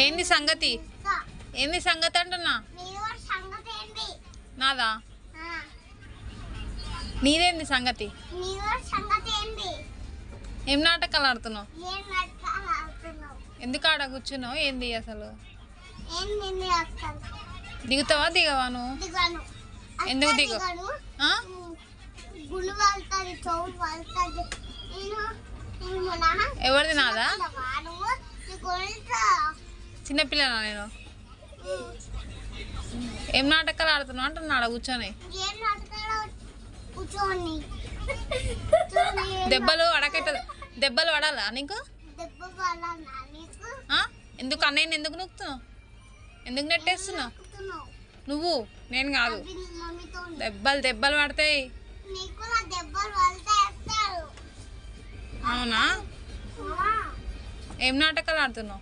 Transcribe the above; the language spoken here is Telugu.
ఏంది సంగతి? ఏంది సంగతి అంటున్నా? నాదా? నీదేంది సంగతి? ఏం నాటకాలు ఆడుతున్నావు? ఎందుకు ఆడ కూర్చున్నావు? ఏంది అసలు? దిగుతావా దిగవా నువ్వు? ఎందుకు దిగు? ఎవరిది? నాదా? చిన్నపిల్లనా నేను? ఏం నాటకాలు ఆడుతున్నావు అంటున్నా ఆడ కూర్చొని. దెబ్బలు అడకట్ట దెబ్బలు పడాలా నీకు? ఎందుకు అన్నయ్యని ఎందుకు నొక్కుతున్నావు? ఎందుకు నెట్టేస్తున్నావు? నువ్వు, నేను కాదు. దెబ్బలు దెబ్బలు పడతాయి. అవునా? ఏం నాటకాలు ఆడుతున్నావు?